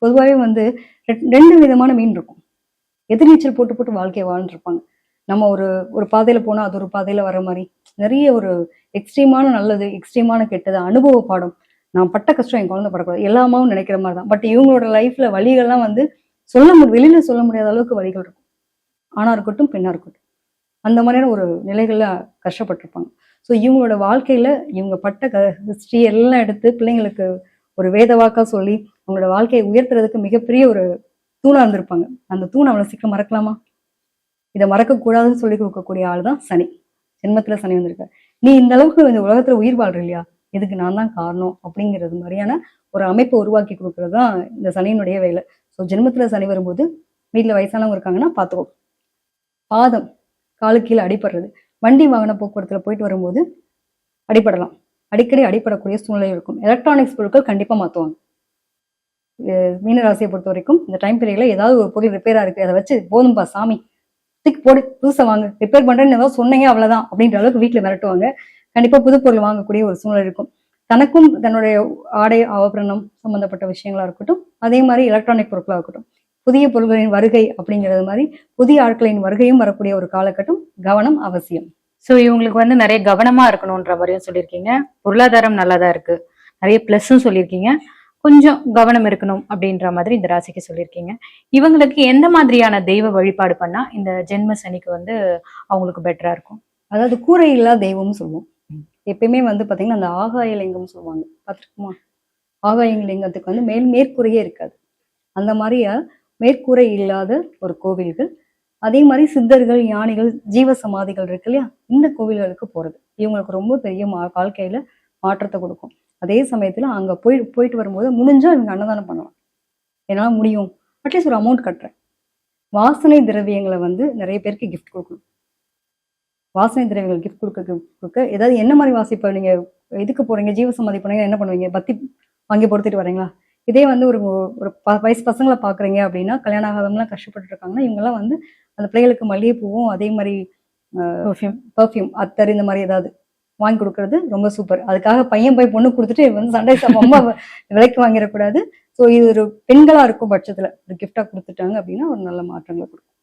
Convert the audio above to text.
பொதுவாகவே வந்து ரெண்டு விதமான மீன் இருக்கும். எதிர்நீச்சல் போட்டு போட்டு வாழ்க்கையை வாழ்ந்துருப்பாங்க. நம்ம ஒரு ஒரு பாதையில போனா அது ஒரு பாதையில வர மாதிரி நிறைய ஒரு எக்ஸ்ட்ரீமான நல்லது, எக்ஸ்ட்ரீமான கெட்டது, அனுபவ பாடம். நான் பட்ட கஷ்டம் என் குழந்தை படக்கூடாது எல்லாமாவும் நினைக்கிற மாதிரி தான். பட் இவங்களோட லைஃப்ல வழிகள்லாம் வந்து வெளியில சொல்ல முடியாத அளவுக்கு வழிகள் இருக்கும். ஆணா இருக்கட்டும், பெண்ணா இருக்கட்டும், அந்த மாதிரியான ஒரு நிலைகள்ல கஷ்டப்பட்டிருப்பாங்க. ஸோ இவங்களோட வாழ்க்கையில இவங்க பட்ட ஹிஸ்ட்ரி எல்லாம் எடுத்து பிள்ளைங்களுக்கு ஒரு வேத வாக்கா சொல்லி அவங்களோட வாழ்க்கையை உயர்த்துறதுக்கு மிகப்பெரிய ஒரு தூணா இருந்திருப்பாங்க. அந்த தூண் அவ்வளவு சீக்கிரம் மறக்கலாமா? இதை மறக்கக்கூடாதுன்னு சொல்லி கொடுக்கக்கூடிய ஆள் தான் சனி. ஜென்மத்துல சனி வந்திருக்காரு. நீ இந்த அளவுக்கு இந்த உலகத்துல உயிர் வாழ்ற இல்லையா, இதுக்கு நான் தான் காரணம் அப்படிங்கிறது மாதிரியான ஒரு அமைப்பை உருவாக்கி கொடுக்கறது தான் இந்த சனியினுடைய வேலை. ஸோ ஜென்மத்துல சனி வரும்போது வீட்டுல வயசானவங்க இருக்காங்கன்னா பார்த்துக்கோ. பாதம், காலு கீழே அடிபடுறது, வண்டி வாகன போக்குவரத்துல போயிட்டு வரும்போது அடிபடலாம். அடிக்கடி அடிப்படக்கூடிய சூழ்நிலை இருக்கும். எலக்ட்ரானிக்ஸ் பொருட்கள் கண்டிப்பா மாற்றுவாங்க. மீனராசியை பொறுத்த வரைக்கும் இந்த டைம் பீரியட்ல ஏதாவது ஒரு பொருள் ரிப்பேரா இருக்கு, அதை வச்சு போதும்பா சாமி தூக்கி போடு, புதுசை வாங்க, ரிப்பேர் பண்றேன்னு ஏதாவது சொன்னீங்க அவ்வளவுதான் அப்படின்ற அளவுக்கு வீட்டுல மிரட்டுவாங்க. கண்டிப்பா புது பொருள் வாங்கக்கூடிய ஒரு சூழ்நிலை இருக்கும். தனக்கும் தன்னுடைய ஆடை ஆபரணம் சம்பந்தப்பட்ட விஷயங்களா இருக்கட்டும், அதே மாதிரி எலக்ட்ரானிக் பொருட்களா இருக்கட்டும், புதிய பொருட்களின் வருகை அப்படிங்கிறது மாதிரி புதிய ஆட்களின் வருகையும் வரக்கூடிய ஒரு காலகட்டம். கவனம் அவசியம். ஸோ இவங்களுக்கு வந்து நிறைய கவனமா இருக்கணும்ன்ற மாதிரியும் சொல்லியிருக்கீங்க. பொருளாதாரம் நல்லாதான் இருக்கு, நிறைய பிளஸும் சொல்லியிருக்கீங்க. கொஞ்சம் கவனம் இருக்கணும் அப்படின்ற மாதிரி இந்த ராசிக்கு சொல்லியிருக்கீங்க. இவங்களுக்கு எந்த மாதிரியான தெய்வ வழிபாடு பண்ணா இந்த ஜென்ம சனிக்கு வந்து அவங்களுக்கு பெட்டரா இருக்கும்? அதாவது கூரை இல்லா தெய்வம்னு சொல்லுவோம். எப்பயுமே வந்து பாத்தீங்கன்னா அந்த ஆகாய லிங்கம் சொல்லுவாங்க, பார்த்துருக்குமா? ஆகாய லிங்கத்துக்கு வந்து மேற்கூரையே இருக்காது. அந்த மாதிரியா மேற்கூரை இல்லாத ஒரு கோவில்கள், அதே மாதிரி சித்தர்கள், ஞானிகள், ஜீவ சமாதிகள் இருக்கு இல்லையா, இந்த கோவில்களுக்கு போறது இவங்களுக்கு ரொம்ப பெரிய வாழ்க்கையில மாற்றத்தை கொடுக்கும். அதே சமயத்துல அங்க போயிட்டு வரும்போது முடிஞ்சா இவங்க அன்னதானம் பண்ணலாம். என்னால முடியும், அட்லீஸ்ட் ஒரு அமௌண்ட் கட்டுறேன். வாசனை திரவியங்களை வந்து நிறைய பேருக்கு கிஃப்ட் கொடுக்கணும். வாசனை திரவியங்கள் கிஃப்ட் கொடுக்க ஏதாவது என்ன மாதிரி வாசிப்ப நீங்க இதுக்கு போறீங்க, ஜீவசமாதி போனீங்க, என்ன பண்ணுவீங்க? பத்தி வாங்கி பொறுத்துட்டு வரீங்களா? இதே வந்து ஒரு வயசு பசங்களை பாக்குறீங்க அப்படின்னா, கல்யாணம் ஆகாதவங்களாம் கஷ்டப்பட்டு இருக்காங்கன்னா, இவங்கெல்லாம் வந்து அந்த பிள்ளைகளுக்கு மல்லிகைப்பூவும் அதே மாதிரி பர்ஃப்யூம், அத்தர், இந்த மாதிரி ஏதாவது வாங்கி கொடுக்கறது ரொம்ப சூப்பர். அதுக்காக பையன் போய் பொண்ணு கொடுத்துட்டு வந்து சண்டை ரொம்ப விலைக்கு வாங்கிடக்கூடாது. ஸோ இது ஒரு பெண்களா இருக்கும் பட்சத்துல ஒரு கிஃப்டா கொடுத்துட்டாங்க அப்படின்னா ஒரு நல்ல மாற்றங்களை கொடுக்கும்.